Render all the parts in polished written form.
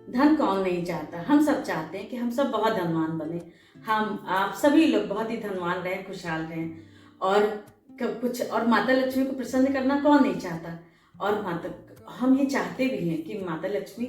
धन कौन नहीं चाहता, हम सब चाहते हैं कि हम सब बहुत धनवान बने। हम आप सभी लोग बहुत ही धनवान रहें, खुशहाल रहें। और कुछ और माता लक्ष्मी को प्रसन्न करना कौन नहीं चाहता। और माता हम ये चाहते भी हैं कि माता लक्ष्मी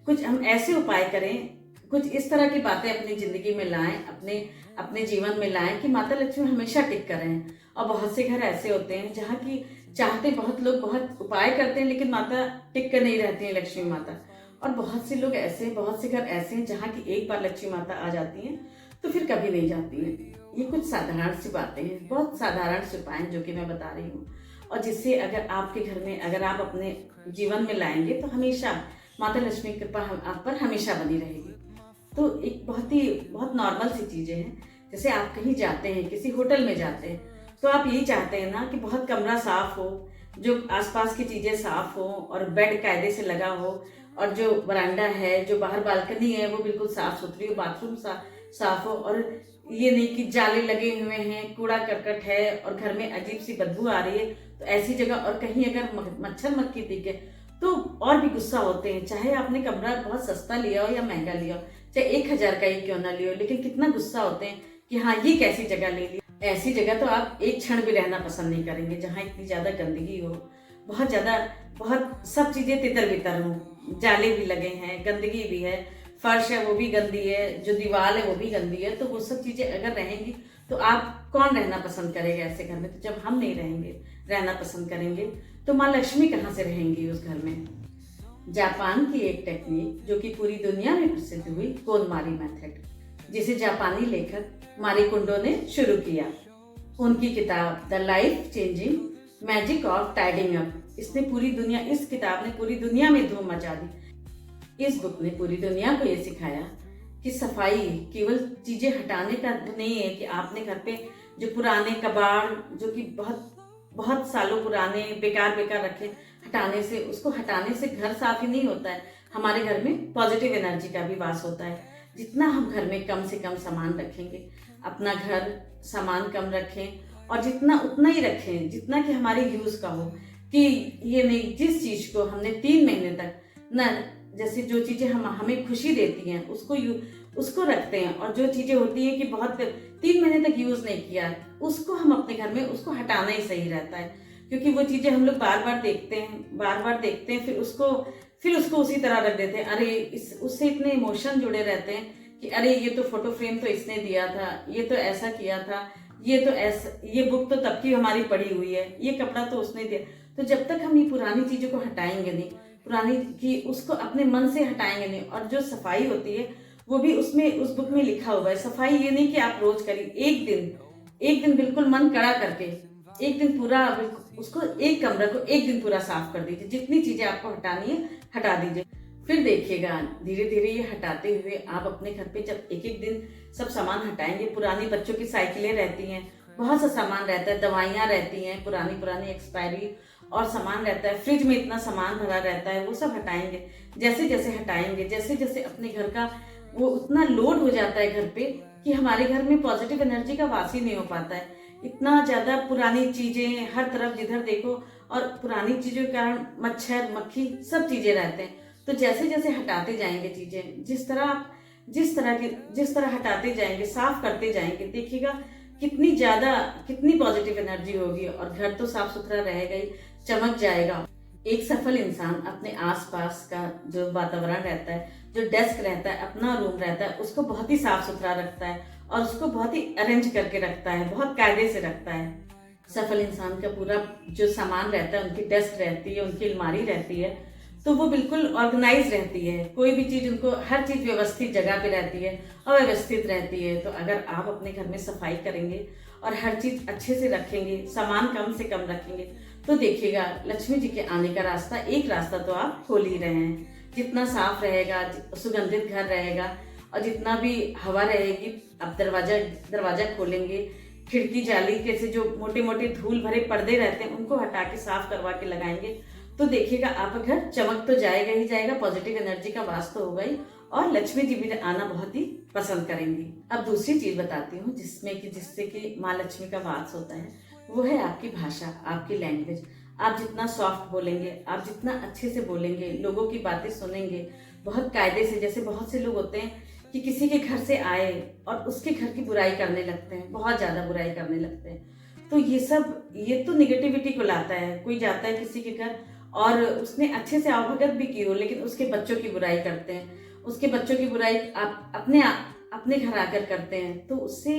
कुछ हम ऐसे उपाय करें, कुछ इस तरह की बातें अपनी जिंदगी में लाएं, अपने अपने जीवन में लाएं कि माता लक्ष्मी हमेशा टिक कर रहें। और बहुत से घर ऐसे होते हैं जहाँ की चाहते बहुत लोग बहुत उपाय करते हैं, लेकिन माता टिक कर नहीं रहती है लक्ष्मी माता। और बहुत से लोग ऐसे, बहुत से घर ऐसे हैं जहाँ की एक बार लक्ष्मी माता आ जाती हैं तो फिर कभी नहीं जाती हैं। ये कुछ साधारण सी बातें हैं, बहुत साधारण से उपाय हैं जो कि मैं बता रही हूँ, और जिससे अगर आपके घर में अगर आप अपने जीवन में लाएंगे तो हमेशा माता लक्ष्मी की कृपा आप पर हमेशा बनी रहेगी। तो एक बहुत नॉर्मल सी चीजें हैं। जैसे आप कहीं जाते हैं, किसी होटल में जाते हैं, तो आप यही चाहते हैं ना कि बहुत कमरा साफ हो, जो आसपास की चीजें साफ हो और बेड कायदे से लगा हो, और जो बरांडा है, जो बाहर बालकनी है वो बिल्कुल साफ सुथरी हो, बाथरूम साफ हो, और ये नहीं कि जाले लगे हुए हैं, कूड़ा करकट है और घर में अजीब सी बदबू आ रही है। तो ऐसी जगह, और कहीं अगर मच्छर मक्खी दिखे तो और भी गुस्सा होते हैं। चाहे आपने कमरा बहुत सस्ता लिया हो या महंगा लिया हो, चाहे 1,000 का ही क्यों ना लियो, लेकिन कितना गुस्सा होते हैं कि हाँ ये कैसी जगह ले ली। ऐसी जगह तो आप एक क्षण भी रहना पसंद नहीं करेंगे जहाँ इतनी ज्यादा गंदगी हो, बहुत ज्यादा, बहुत सब चीजें तितर बितर हो, जाले भी लगे हैं, गंदगी भी है, फर्श है वो भी गंदी है, जो दीवार है वो भी गंदी है। तो वो सब चीजें अगर रहेंगी तो आप कौन रहना पसंद करेगा ऐसे घर में। तो जब हम नहीं रहेंगे, रहना पसंद करेंगे, तो माँ लक्ष्मी कहाँ से रहेंगी उस घर में। जापान की एक टेक्निक जो कि पूरी दुनिया में प्रसिद्ध हुई, कोनमारी मेथड, जिसे जापानी लेखक मारी कुंडो ने शुरू किया। उनकी किताब the life changing magic of tidying up, इस किताब ने पूरी दुनिया में धूम मचा दी। इस बुक ने पूरी दुनिया को ये सिखाया कि सफाई केवल चीजें हटाने का नहीं है, कि आपने घर पे जो पुराने कबाड़ जो कि बहुत बहुत सालों पुराने बेकार बेकार रखे, उसको हटाने से घर साफ ही नहीं होता है, हमारे घर में पॉजिटिव एनर्जी का भी वास होता है। जितना हम घर में कम से कम सामान रखेंगे, अपना घर सामान कम रखें, और जितना उतना ही रखें जितना कि हमारे यूज का हो, कि ये नहीं जिस चीज को हमने 3 महीने तक न, जैसे जो चीजें हमें खुशी देती हैं उसको रखते हैं, और जो चीजें होती हैं कि बहुत 3 महीने तक यूज नहीं किया, उसको हम अपने घर में उसको हटाना ही सही रहता है। क्योंकि वो चीजें हम लोग बार बार देखते हैं, फिर उसको उसी तरह रख देते हैं। अरे उससे इतने इमोशन जुड़े रहते हैं कि अरे ये तो फोटो फ्रेम तो इसने दिया था, ये तो ऐसा किया था, ये बुक तो तब की हमारी पड़ी हुई है, ये कपड़ा तो उसने दिया। तो जब तक हम ये पुरानी चीजों को हटाएंगे नहीं, पुरानी की उसको अपने मन से हटाएंगे नहीं, और जो सफाई होती है वो भी उस बुक में लिखा हुआ है। सफाई ये नहीं कि आप रोज करिए, एक दिन बिल्कुल मन कड़ा करके, एक दिन पूरा उसको, एक कमरे को एक दिन पूरा साफ कर दीजिए, जितनी चीजें आपको हटानी है हटा दीजिए। फिर देखिएगा धीरे धीरे ये हटाते हुए आप अपने घर पे जब एक एक दिन सब सामान हटाएंगे, पुरानी बच्चों की साइकिलें रहती हैं, बहुत सा सामान रहता है, दवाइयाँ रहती हैं पुरानी एक्सपायरी, और सामान रहता है, फ्रिज में इतना सामान भरा रहता है, वो सब हटाएंगे। जैसे जैसे हटाएंगे, जैसे जैसे अपने घर का वो उतना लोड हो जाता है घर पे कि हमारे घर में पॉजिटिव एनर्जी का वास ही नहीं हो पाता है। इतना ज्यादा पुरानी चीजें हर तरफ जिधर देखो, और पुरानी चीजों के कारण मच्छर मक्खी सब चीजें रहते हैं। तो जैसे जैसे हटाते जाएंगे चीजें, जिस तरह हटाते जाएंगे, साफ करते जाएंगे, देखिएगा कितनी पॉजिटिव एनर्जी होगी, और घर तो साफ सुथरा रहेगा ही, चमक जाएगा। एक सफल इंसान अपने आसपास का जो वातावरण रहता है, जो डेस्क रहता है, अपना रूम रहता है, उसको बहुत ही साफ सुथरा रखता है, और उसको बहुत ही अरेंज करके रखता है, बहुत कायदे से रखता है। सफल इंसान का पूरा जो सामान रहता है, उनकी डेस्क रहती है, उनकी अलमारी रहती है, तो वो बिल्कुल ऑर्गेनाइज रहती है। कोई भी चीज उनको, हर चीज व्यवस्थित जगह पे रहती है, अव्यवस्थित रहती है। तो अगर आप अपने घर में सफाई करेंगे और हर चीज अच्छे से रखेंगे, सामान कम से कम रखेंगे, तो देखिएगा लक्ष्मी जी के आने का रास्ता, एक रास्ता तो आप खोल ही रहे हैं। जितना साफ रहेगा, सुगंधित घर रहेगा, और जितना भी हवा रहेगी, आप दरवाजा खोलेंगे, खिड़की जाली के से जो मोटे मोटे धूल भरे पर्दे रहते हैं उनको हटा के साफ करवा के लगाएंगे, तो देखिएगा आपका घर चमक तो जाएगा ही जाएगा, पॉजिटिव एनर्जी का वास तो होगा ही, और लक्ष्मी जी भी आना बहुत ही पसंद करेंगी। अब दूसरी चीज बताती हूँ जिससे कि माँ लक्ष्मी का वास होता है, वो है आपकी भाषा, आपकी लैंग्वेज। आप जितना सॉफ्ट बोलेंगे, आप जितना अच्छे से बोलेंगे, लोगों की बातें सुनेंगे, बहुत कायदे से, जैसे बहुत से लोग होते हैं कि किसी के घर से आए और उसके घर की बुराई करने लगते हैं, बहुत ज़्यादा बुराई करने लगते हैं। तो ये तो निगेटिविटी को लाता है। कोई जाता है किसी के घर और उसने अच्छे से आवभगत भी की हो, लेकिन उसके बच्चों की बुराई करते हैं, उसके बच्चों की बुराई आप अपने घर आकर करते हैं, तो उससे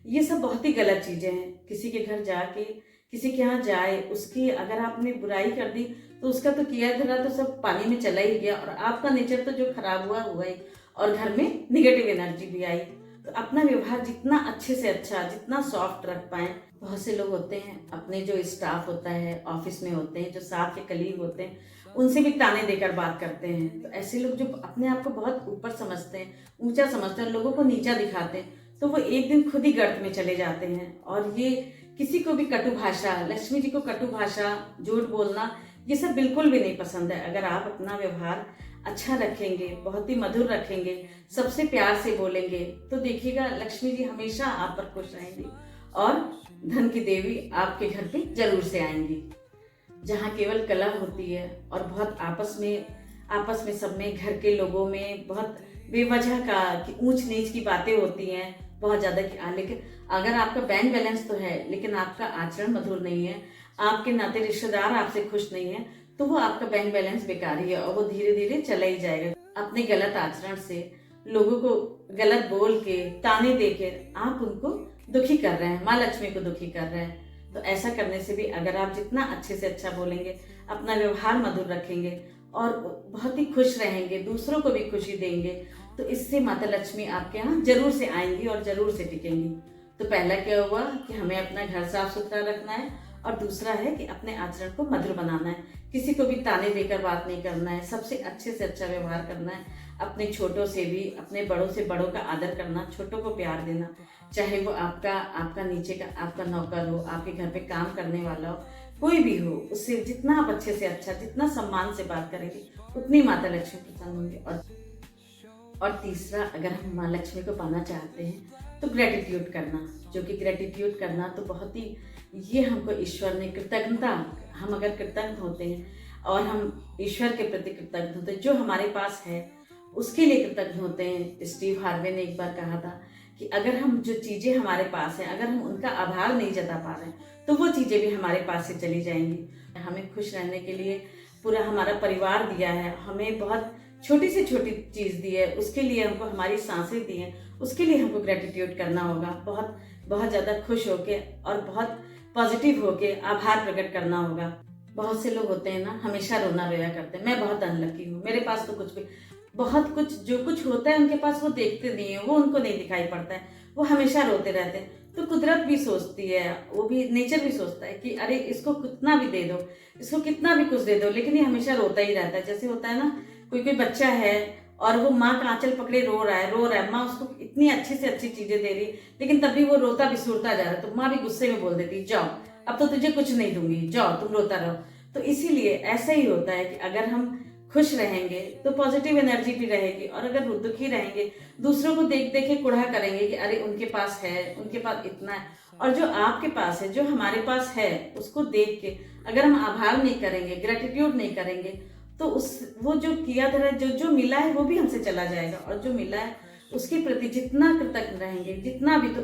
ये सब बहुत ही गलत चीज़ें हैं। किसी के घर जाके, किसी के यहाँ जाए, उसकी अगर आपने बुराई कर दी तो उसका तो किया धरा तो सब पानी में चला ही गया, और आपका नेचर तो जो खराब हुआ हुआ ही, और घर में निगेटिव एनर्जी भी आई। तो अपना व्यवहार जितना अच्छे से अच्छा, जितना सॉफ्ट रख पाए। बहुत से लोग होते हैं, अपने जो स्टाफ होता है, ऑफिस में होते हैं, जो साथ के कलीग होते हैं, उनसे भी ताने देकर बात करते हैं। तो ऐसे लोग जो अपने आप को बहुत ऊपर समझते हैं, ऊंचा समझते हैं, लोगों को नीचा दिखाते हैं, तो वो एक दिन खुद ही गर्त में चले जाते हैं। और ये किसी को भी कटु भाषा, लक्ष्मी जी को कटु भाषा, झूठ बोलना, ये सब बिल्कुल भी नहीं पसंद है। अगर आप अपना व्यवहार अच्छा रखेंगे, बहुत ही मधुर रखेंगे, सबसे प्यार से बोलेंगे, तो देखिएगा लक्ष्मी जी हमेशा आप पर खुश रहेंगी और धन की देवी आपके घर पे जरूर से आएंगी। जहाँ केवल कला होती है और बहुत आपस में सब में, घर के लोगों में बहुत बेवजह का कि ऊंच नीच की बातें होती हैं बहुत ज़्यादा कि लेकिन अगर आपका बैंक बैलेंस तो है, लेकिन आपका आचरण मधुर नहीं है, आपके नाते रिश्तेदार आपसे खुश नहीं है, तो वो आपका बैंक बैलेंस बेकार ही है और वो धीरे धीरे चला ही जाएगा। अपने गलत आचरण से, लोगों को गलत बोल के, ताने देकर आप उनको दुखी कर रहे हैं, माँ लक्ष्मी को दुखी कर रहे हैं। तो ऐसा करने से भी अगर आप जितना अच्छे से अच्छा बोलेंगे, अपना व्यवहार मधुर रखेंगे और बहुत ही खुश रहेंगे, दूसरों को भी खुशी देंगे, तो इससे माता लक्ष्मी आपके यहाँ जरूर से आएंगी और जरूर से टिकेंगी। तो पहला क्या हुआ कि हमें अपना घर साफ सुथरा रखना है, और दूसरा है कि अपने आचरण को मधुर बनाना है, किसी को भी ताने देकर बात नहीं करना है, सबसे अच्छे से अच्छा व्यवहार करना है, अपने छोटों से भी, अपने बड़ों से बड़ों का आदर करना, छोटों को प्यार देना, चाहे वो आपका नीचे का आपका नौकर हो, आपके घर पे काम करने वाला हो, कोई भी हो, उससे जितना आप अच्छे से अच्छा, जितना सम्मान से बात करेंगे, उतनी माता लक्ष्मी प्रसन्न होंगे। और तीसरा, अगर हम माँ लक्ष्मी को पाना चाहते हैं तो ग्रेटिट्यूड करना, जो कि ग्रेटिट्यूड करना तो बहुत ही, ये हमको ईश्वर ने कृतज्ञता, हम अगर कृतज्ञ होते हैं और हम ईश्वर के प्रति कृतज्ञ होते हैं, जो हमारे पास है उसके लिए कृतज्ञ होते हैं। स्टीव हार्वे ने एक बार कहा था कि अगर हम जो चीज़ें हमारे पास हैं, अगर हम उनका आभार नहीं जता पा रहे हैं, तो वो चीज़ें भी हमारे पास से चली जाएंगी। हमें खुश रहने के लिए पूरा हमारा परिवार दिया है, हमें बहुत छोटी से छोटी चीज़ दी है, उसके लिए हमको हमारी सांसें दी हैं, उसके लिए हमको ग्रेटिट्यूड करना होगा। बहुत बहुत ज़्यादा खुश होके और बहुत पॉजिटिव होके आभार प्रकट करना होगा। बहुत से लोग होते हैं ना, हमेशा रोना रोया करते हैं, मैं बहुत अनलकी हूँ, मेरे पास तो कुछ भी, बहुत कुछ जो कुछ होता है उनके पास वो देखते नहीं है, वो उनको नहीं दिखाई पड़ता है, वो हमेशा रोते रहते हैं। तो कुदरत भी सोचती है, वो भी, नेचर भी सोचता है कि अरे इसको कितना भी दे दो, इसको कितना भी कुछ दे दो, लेकिन ये हमेशा रोता ही रहता है। जैसे होता है ना, कोई बच्चा है और वो माँ का आंचल पकड़े रो रहा है, माँ उसको इतनी अच्छी से अच्छी चीजें दे रही, लेकिन तब भी वो रोता बिसूरता जा रहा है, तो माँ भी गुस्से में बोल देती, जाओ अब तो तुझे कुछ नहीं दूंगी, जाओ तुम रोता रहो। तो इसीलिए ऐसा ही होता है कि अगर हम खुश रहेंगे तो पॉजिटिव एनर्जी भी रहेगी, और अगर दुखी रहेंगे, दूसरों को देख देख के कुढ़ा करेंगे कि अरे उनके पास है, उनके पास इतना है, और जो आपके पास है, जो हमारे पास है, उसको देख के अगर हम आभार नहीं करेंगे, ग्रेटिट्यूड नहीं करेंगे, तो वो जो किया था, जो मिला है वो भी हमसे चला जाएगा, और जो मिला है उसके प्रति जितना कृतज्ञ रहेंगे, जितना भी, तो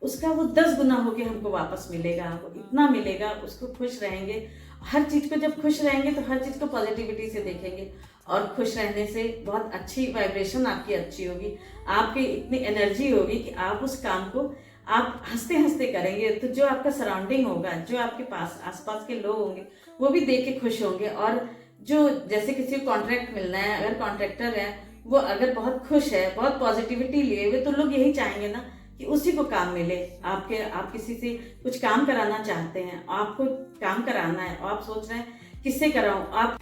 उसका वो 10 गुना होके हमको वापस मिलेगा, वो इतना मिलेगा, उसको खुश रहेंगे। हर चीज को जब खुश रहेंगे तो हर चीज को पॉजिटिविटी से देखेंगे, और खुश रहने से बहुत अच्छी वाइब्रेशन आपकी अच्छी होगी, आपकी इतनी एनर्जी होगी कि आप उस काम को आप हंसते हंसते करेंगे, तो जो आपका सराउंडिंग होगा, जो आपके पास आसपास के लोग होंगे, वो भी देख के खुश होंगे। और जो, जैसे किसी को कॉन्ट्रैक्ट मिलना है, अगर कॉन्ट्रैक्टर है, वो अगर बहुत खुश है, बहुत पॉजिटिविटी लिए हुए, तो लोग यही चाहेंगे ना कि उसी को काम मिले। आप किसी से कुछ काम कराना चाहते हैं, आपको काम कराना है, और आप सोच रहे हैं किससे कराऊं, आप,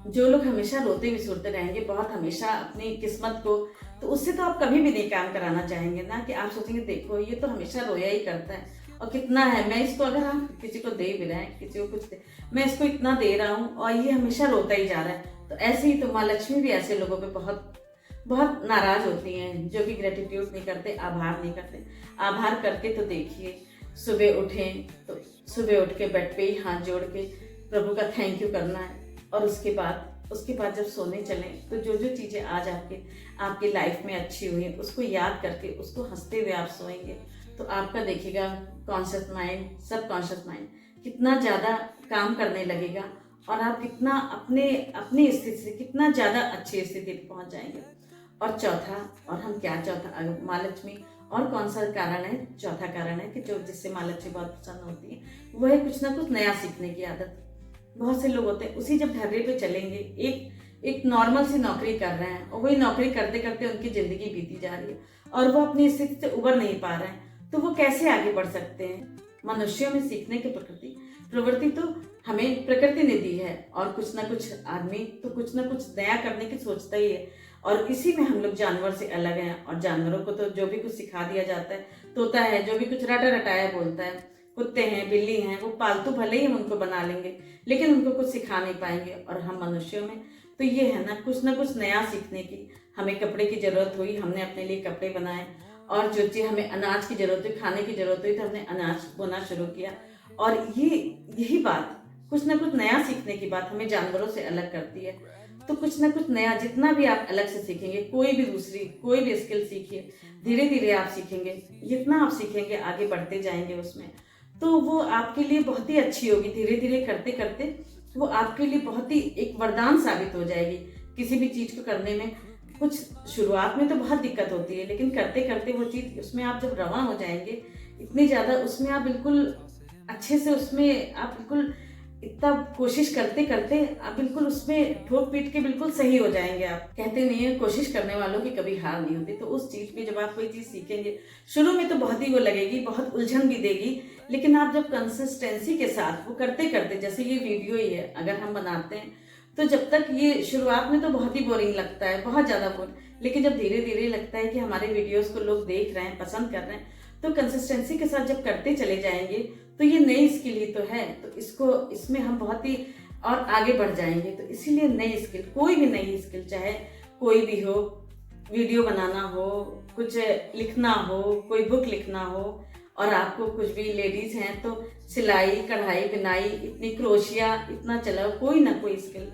जो लोग हमेशा रोते बिसूरते रहेंगे, बहुत हमेशा अपनी किस्मत को, तो उससे तो आप कभी भी नहीं काम कराना चाहेंगे ना, कि आप सोचेंगे देखो ये तो हमेशा रोया ही करता है, और कितना है, मैं इसको, अगर आप किसी को दे भी रहे हैं, किसी को कुछ मैं इसको इतना दे रहा हूँ और ये हमेशा रोता ही जा रहा है। तो ऐसे ही तो माँ लक्ष्मी भी ऐसे लोगों पे बहुत बहुत नाराज होती हैं, जो कि ग्रेटिट्यूड नहीं करते, आभार नहीं करते। आभार करके तो देखिए, सुबह उठें तो सुबह उठ के बेड पे ही हाथ जोड़ के प्रभु का थैंक यू करना है, और उसके बाद उसके बाद जब सोने चलें तो जो जो चीज़ें आज आपकी लाइफ में अच्छी हुई उसको याद करके उसको हंसते हुए आप सोएंगे तो आपका देखिएगा कॉन्शियस माइंड, सब कॉन्शियस माइंड कितना ज़्यादा काम करने लगेगा और आप कितना अपनी स्थिति से कितना ज़्यादा अच्छी स्थिति पर पहुँच जाएंगे। और चौथा, और हम क्या चौथा, माँ लक्ष्मी और कौन सा कारण है, चौथा कारण है कि जो जिससे माँ लक्ष्मी बहुत प्रसन्न होती है वो है कुछ ना कुछ नया सीखने की आदत। बहुत से लोग होते हैं उसी जब ढर्रे पे चलेंगे, एक नॉर्मल सी नौकरी कर रहे हैं और वही नौकरी करते करते उनकी जिंदगी बीती जा रही है और वो अपनी स्थिति से उबर नहीं पा रहे हैं, तो वो कैसे आगे बढ़ सकते हैं। मनुष्यों में सीखने की प्रवृत्ति तो हमें प्रकृति ने दी है और कुछ ना कुछ आदमी तो कुछ ना कुछ नया करने की सोचता ही है और इसी में हम लोग जानवर से अलग हैं। और जानवरों को तो जो भी कुछ सिखा दिया जाता है, तोता है जो भी कुछ रटा रटाया बोलता है, कुत्ते हैं, बिल्ली हैं, वो पालतू भले ही हम उनको बना लेंगे लेकिन उनको कुछ सिखा नहीं पाएंगे। और हम मनुष्यों में तो ये है ना कुछ नया सीखने की। हमें कपड़े की जरूरत हुई, हमने अपने लिए कपड़े बनाए, और जो चीज़ हमें अनाज की जरूरत हुई, खाने की जरूरत हुई, तो हमने अनाज बोना शुरू किया। और यही बात, कुछ ना कुछ नया सीखने की बात हमें जानवरों से अलग करती है। तो कुछ ना कुछ नया जितना भी आप अलग से सीखेंगे, कोई भी स्किल सीखिए, धीरे धीरे आप सीखेंगे, जितना आप सीखेंगे आगे बढ़ते जाएंगे उसमें, तो वो आपके लिए बहुत ही अच्छी होगी। धीरे धीरे करते करते वो आपके लिए बहुत ही एक वरदान साबित हो जाएगी। किसी भी चीज को करने में कुछ शुरुआत में तो बहुत दिक्कत होती है, लेकिन करते करते वो चीज उसमें आप जब रवा हो जाएंगे, इतनी ज्यादा उसमें आप बिल्कुल अच्छे से उसमें आप बिल्कुल इतना कोशिश करते करते आप बिल्कुल उसमें ठोक पीट के बिल्कुल सही हो जाएंगे। आप कहते नहीं है कोशिश करने वालों की कभी हार नहीं होती। तो उस चीज में जब आप कोई चीज सीखेंगे, शुरू में तो बहुत ही वो लगेगी, बहुत उलझन भी देगी, लेकिन आप जब कंसिस्टेंसी के साथ वो करते करते, जैसे ये वीडियो ही है अगर हम बनाते हैं तो जब तक ये शुरुआत में तो बहुत ही बोरिंग लगता है, बहुत ज्यादा लेकिन जब धीरे धीरे लगता है कि हमारे वीडियोस को लोग देख रहे हैं, पसंद कर रहे हैं, तो कंसिस्टेंसी के साथ जब करते चले जाएंगे तो ये नई स्किल ही तो है, तो इसमें हम बहुत ही और आगे बढ़ जाएंगे। तो इसीलिए नई स्किल, कोई भी नई स्किल, चाहे कोई भी हो, वीडियो बनाना हो, कुछ लिखना हो, कोई बुक लिखना हो, और आपको कुछ भी, लेडीज हैं तो सिलाई, कढ़ाई, बुनाई, इतनी क्रोशिया, इतना चलाओ, कोई ना कोई स्किल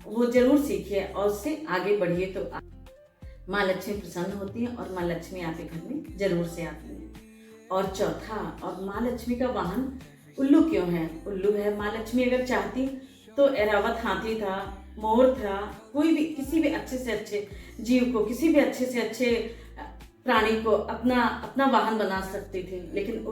वो जरूर सीखिए और उससे आगे बढ़िए। तो माँ लक्ष्मी प्रसन्न होती है और माँ लक्ष्मी आपके घर में जरूर से आती है। और चौथा, और माँ लक्ष्मी का वाहन उल्लू क्यों है? उल्लू है। माँ लक्ष्मी अगर चाहती तो ऐरावत हाथी था, मोर था, कोई भी किसी भी अच्छे से अच्छे जीव को, किसी भी अच्छे से अच्छे प्राणी को अपना वाहन बना सकती थी। लेकिन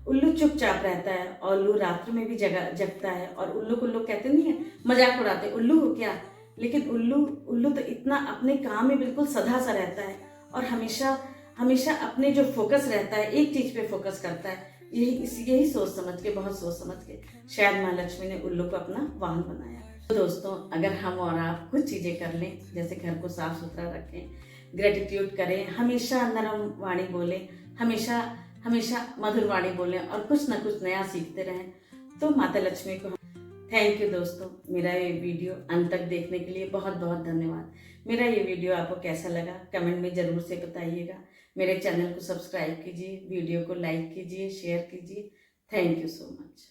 उल्लू चुपचाप रहता है और उल्लू रात्र में भी जगता है। और उल्लू को लोग कहते नहीं है, मजाक उड़ाते, उल्लू हो क्या, लेकिन उल्लू तो इतना अपने काम में बिल्कुल सदा सा रहता है और हमेशा अपने जो फोकस रहता है, एक चीज पे फोकस करता है। यही बहुत सोच समझ के शायद माँ लक्ष्मी ने उल्लू को अपना वाहन बनाया। तो दोस्तों, अगर हम और आप कुछ चीजें कर लें, जैसे घर को साफ सुथरा रखें, ग्रेटिट्यूड करें, हमेशा नरम वाणी बोलें, हमेशा मधुर वाणी बोलें और कुछ ना कुछ नया सीखते रहें, तो माता लक्ष्मी को थैंक यू। दोस्तों, मेरा ये वीडियो अंत तक देखने के लिए बहुत बहुत धन्यवाद। मेरा ये वीडियो आपको कैसा लगा कमेंट में ज़रूर से बताइएगा। मेरे चैनल को सब्सक्राइब कीजिए, वीडियो को लाइक कीजिए, शेयर कीजिए। Thank you so much.